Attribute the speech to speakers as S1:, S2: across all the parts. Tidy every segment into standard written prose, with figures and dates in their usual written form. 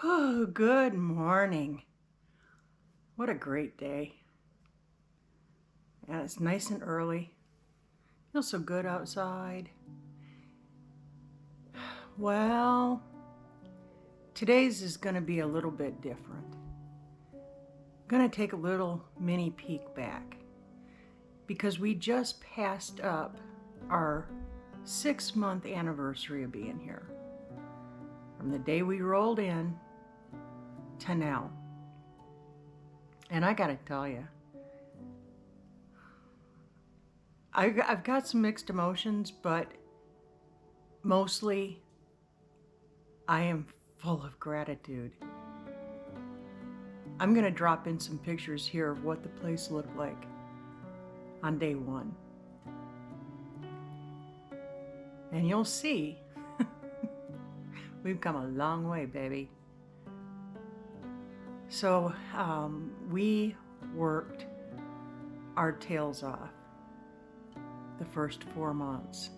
S1: Oh, good morning. What a great day. And it's nice and early. Feels so good outside. Well, today's is going to be a little bit different. I'm going to take a little mini peek back because we just passed up our 6-month anniversary of being here. From the day we rolled in to now. And I got to tell you, I've got some mixed emotions, but mostly I am full of gratitude. I'm going to drop in some pictures here of what the place looked like on day one. And you'll see we've come a long way, baby. So we worked our tails off the first 4 months.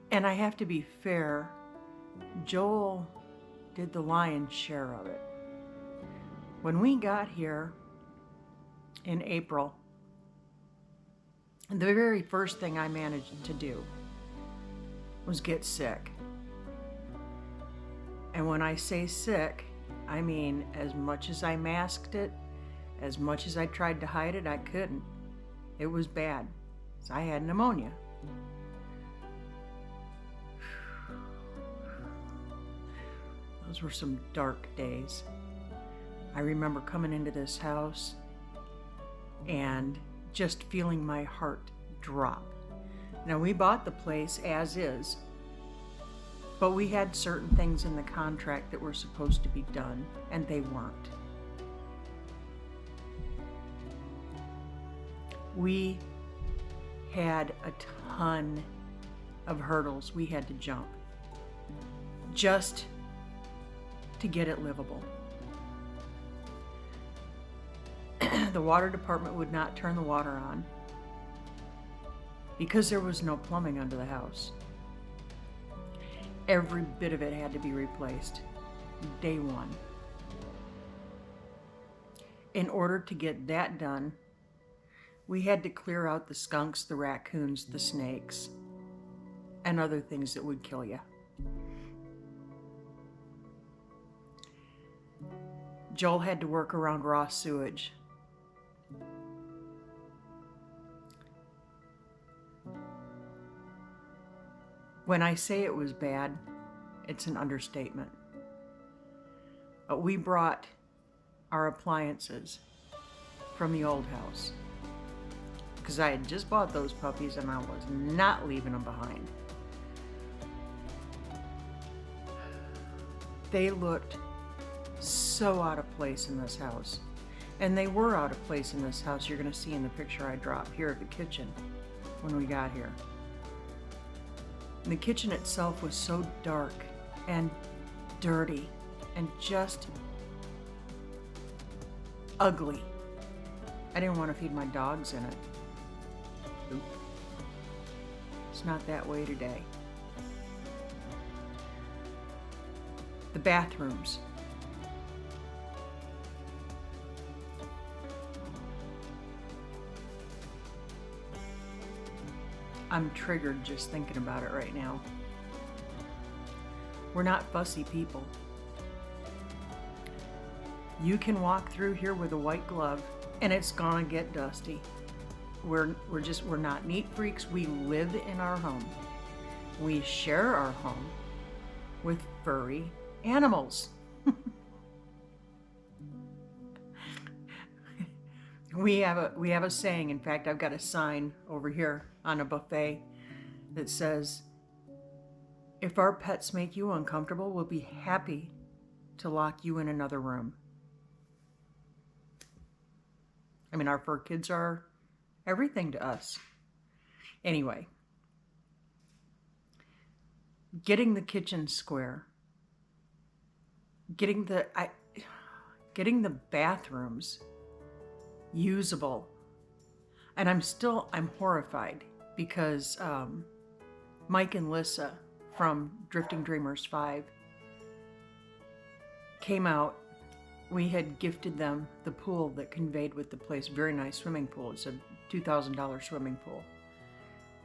S1: And I have to be fair, Joel did the lion's share of it. When we got here in April, the very first thing I managed to do was get sick. And when I say sick, I mean as much as I masked it, as much as I tried to hide it, I couldn't. It was bad. So I had pneumonia. Those were some dark days. I remember coming into this house and just feeling my heart drop. Now, we bought the place as is, but we had certain things in the contract that were supposed to be done, and they weren't. We had a ton of hurdles we had to jump just to get it livable. The water department would not turn the water on because there was no plumbing under the house. Every bit of it had to be replaced day one. In order to get that done, we had to clear out the skunks, the raccoons, the snakes, and other things that would kill you. Joel had to work around raw sewage. When I say it was bad, it's an understatement. But we brought our appliances from the old house because I had just bought those puppies and I was not leaving them behind. They looked so out of place in this house. And they were out of place in this house. You're going to see in the picture I dropped here of the kitchen when we got here. And the kitchen itself was so dark and dirty and just ugly. I didn't want to feed my dogs in it. Oop. It's not that way today. The bathrooms. I'm triggered just thinking about it right now. We're not fussy people. You can walk through here with a white glove and it's gonna get dusty. We're not neat freaks. We live in our home. We share our home with furry animals. We have a saying. In fact, I've got a sign over here on a buffet that says, if our pets make you uncomfortable, we'll be happy to lock you in another room. I mean, our fur kids are everything to us. Anyway, getting the kitchen square, getting the bathrooms usable. And I'm horrified because Mike and Lissa from Drifting Dreamers 5 came out. We had gifted them the pool that conveyed with the place. Very nice swimming pool. It's a $2,000 swimming pool.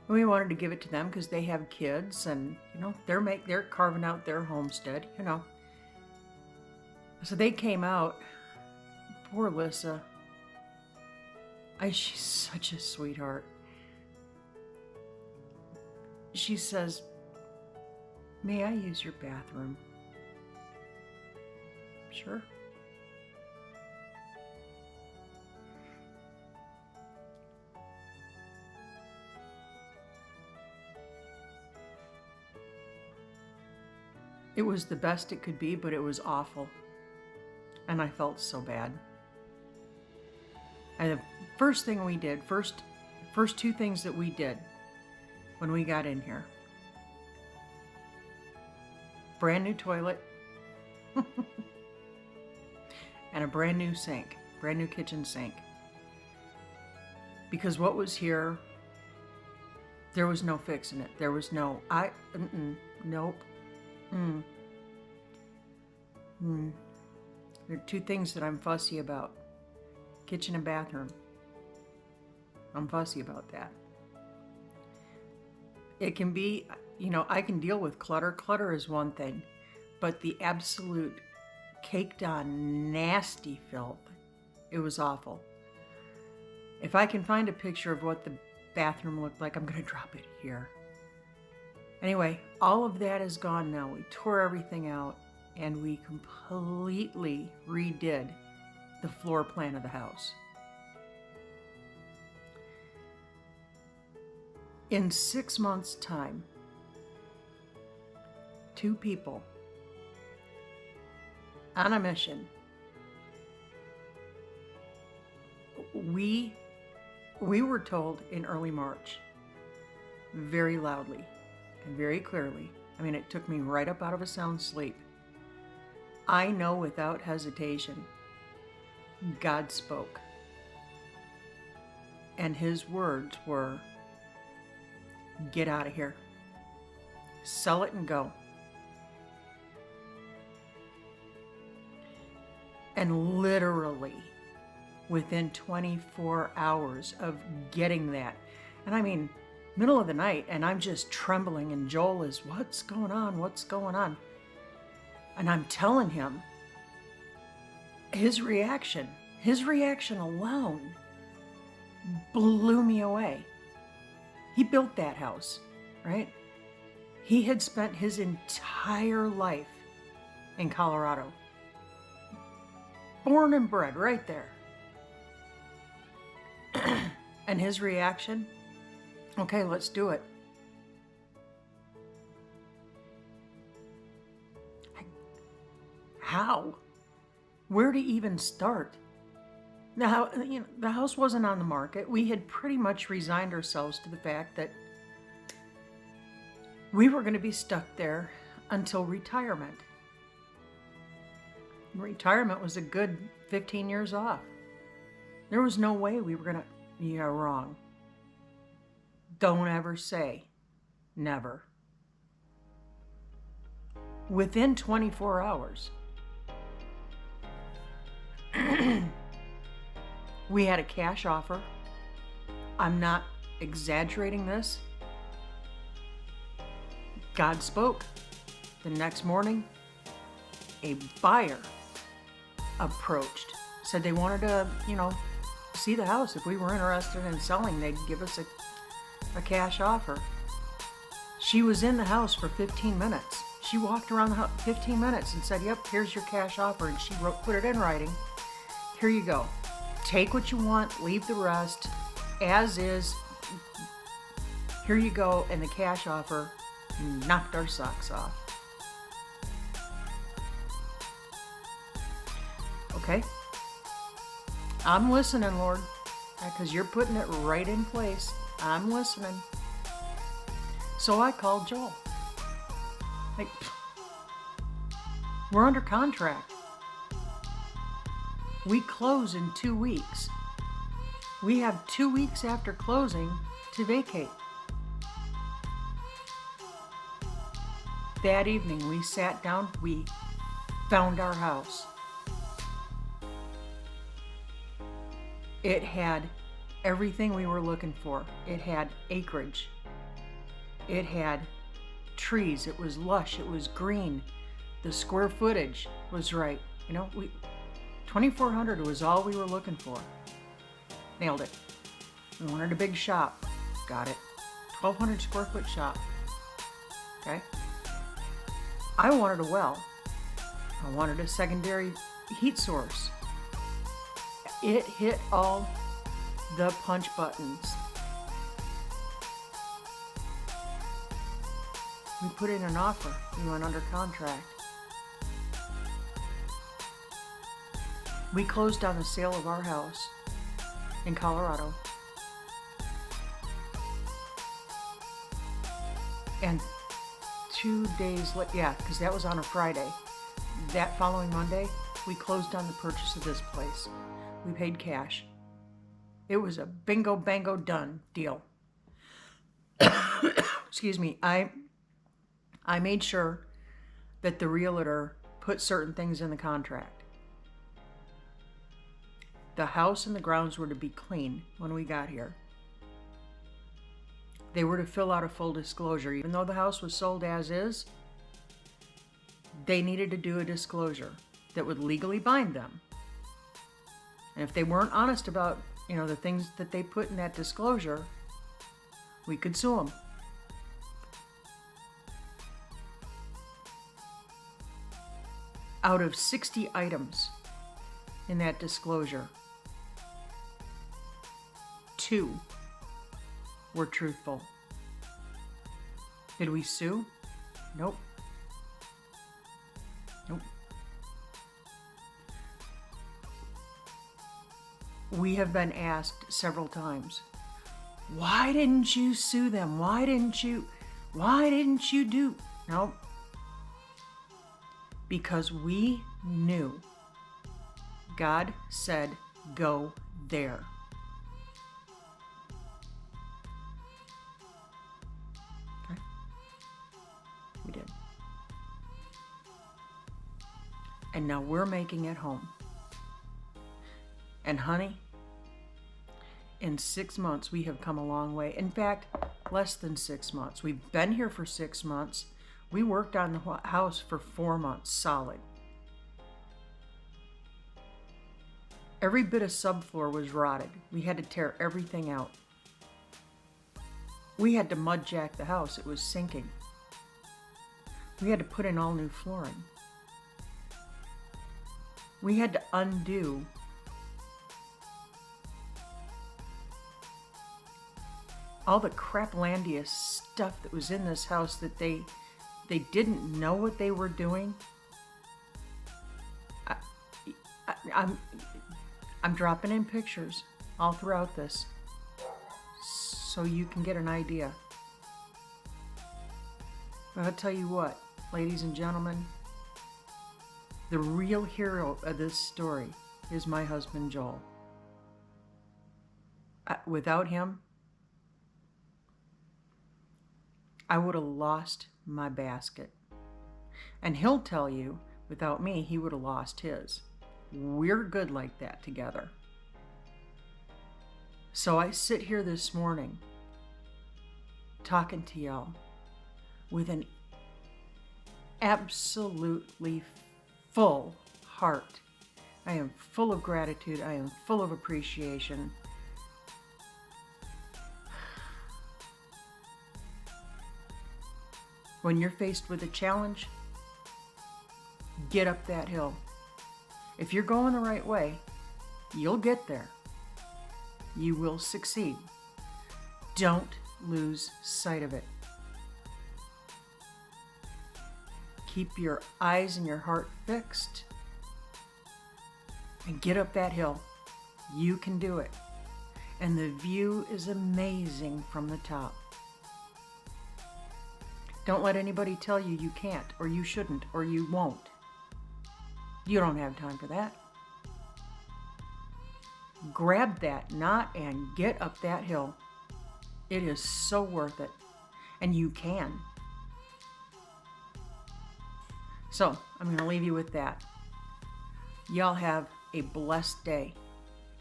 S1: And we wanted to give it to them because they have kids, and they're carving out their homestead. So they came out. Poor Lissa. She's such a sweetheart. She says, "May I use your bathroom?" Sure. It was the best it could be, but it was awful. And I felt so bad. And the first thing we did, first two things that we did when we got in here. Brand new toilet. And a brand new sink. Brand new kitchen sink. Because what was here, there was no fixing it. There was no, nope. There are two things that I'm fussy about. Kitchen and bathroom. I'm fussy about that. It can be, I can deal with clutter. Clutter is one thing, but the absolute caked on nasty filth, it was awful. If I can find a picture of what the bathroom looked like, I'm going to drop it here. Anyway, all of that is gone now. We tore everything out and we completely redid the floor plan of the house. In 6 months' time, 2 people on a mission, we were told in early March, very loudly and very clearly, it took me right up out of a sound sleep. I know without hesitation, God spoke. And his words were, "Get out of here. Sell it and go." And literally, within 24 hours of getting that, and middle of the night, and I'm just trembling, and Joel is, "What's going on? What's going on?" And I'm telling him, his reaction alone blew me away. He built that house, right? He had spent his entire life in Colorado. Born and bred right there. And his reaction, "Okay, let's do it." How? Where to even start? Now, the house wasn't on the market. We had pretty much resigned ourselves to the fact that we were going to be stuck there until retirement. Retirement was a good 15 years off. There was no way we were going to... You're wrong. Don't ever say never. Within 24 hours, we had a cash offer. I'm not exaggerating this. God spoke. The next morning, a buyer approached, said they wanted to, see the house. If we were interested in selling, they'd give us a cash offer. She was in the house for 15 minutes. She walked around the house 15 minutes and said, "Yep, here's your cash offer." And she put it in writing. "Here you go. Take what you want, leave the rest as is. Here you go." And the cash offer knocked our socks off. Okay? I'm listening, Lord, because you're putting it right in place. I'm listening. So I called Joel. We're under contract. We close in 2 weeks. We have 2 weeks after closing to vacate. That evening we sat down, we found our house. It had everything we were looking for. It had acreage. It had trees. It was lush. It was green. The square footage was right. 2,400 was all we were looking for. Nailed it. We wanted a big shop. Got it. 1,200 square foot shop. Okay. I wanted a well. I wanted a secondary heat source. It hit all the punch buttons. We put in an offer. We went under contract. We closed on the sale of our house in Colorado. And 2 days later, because that was on a Friday. That following Monday, we closed on the purchase of this place. We paid cash. It was a bingo bango done deal. Excuse me. I made sure that the realtor put certain things in the contract. The house and the grounds were to be clean when we got here. They were to fill out a full disclosure. Even though the house was sold as is, they needed to do a disclosure that would legally bind them. And if they weren't honest about, the things that they put in that disclosure, we could sue them. Out of 60 items in that disclosure, 2 were truthful. Did we sue? Nope. We have been asked several times, why didn't you sue them? Why didn't you do? Nope. Because we knew God said, go there. Okay. We did. And now we're making it home. And honey, in 6 months, we have come a long way. In fact, less than 6 months. We've been here for 6 months. We worked on the house for 4 months solid. Every bit of subfloor was rotted. We had to tear everything out. We had to mud jack the house. It was sinking. We had to put in all new flooring. We had to undo all the craplandia stuff that was in this house that they didn't know what they were doing. I'm dropping in pictures all throughout this so you can get an idea. But I'll tell you what, ladies and gentlemen, the real hero of this story is my husband, Joel. Without him, I would have lost my basket. And he'll tell you, without me, he would have lost his. We're good like that together. So I sit here this morning talking to y'all with an absolutely full heart. I am full of gratitude. I am full of appreciation. When you're faced with a challenge, get up that hill. If you're going the right way, you'll get there. You will succeed. Don't lose sight of it. Keep your eyes and your heart fixed and get up that hill. You can do it. And the view is amazing from the top. Don't let anybody tell you you can't, or you shouldn't, or you won't. You don't have time for that. Grab that knot and get up that hill. It is so worth it. And you can. So I'm going to leave you with that. Y'all have a blessed day.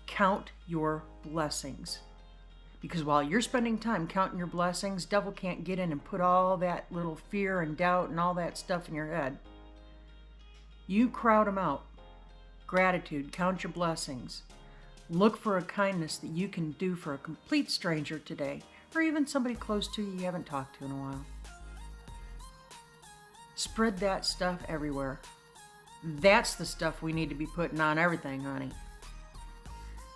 S1: Count your blessings. Because while you're spending time counting your blessings, devil can't get in and put all that little fear and doubt and all that stuff in your head. You crowd them out. Gratitude, count your blessings. Look for a kindness that you can do for a complete stranger today, or even somebody close to you haven't talked to in a while. Spread that stuff everywhere. That's the stuff we need to be putting on everything, honey.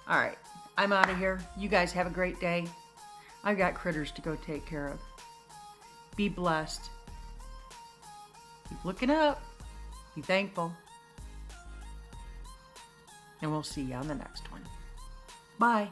S1: All right, I'm out of here. You guys have a great day. I've got critters to go take care of. Be blessed. Keep looking up. Be thankful. And we'll see you on the next one. Bye.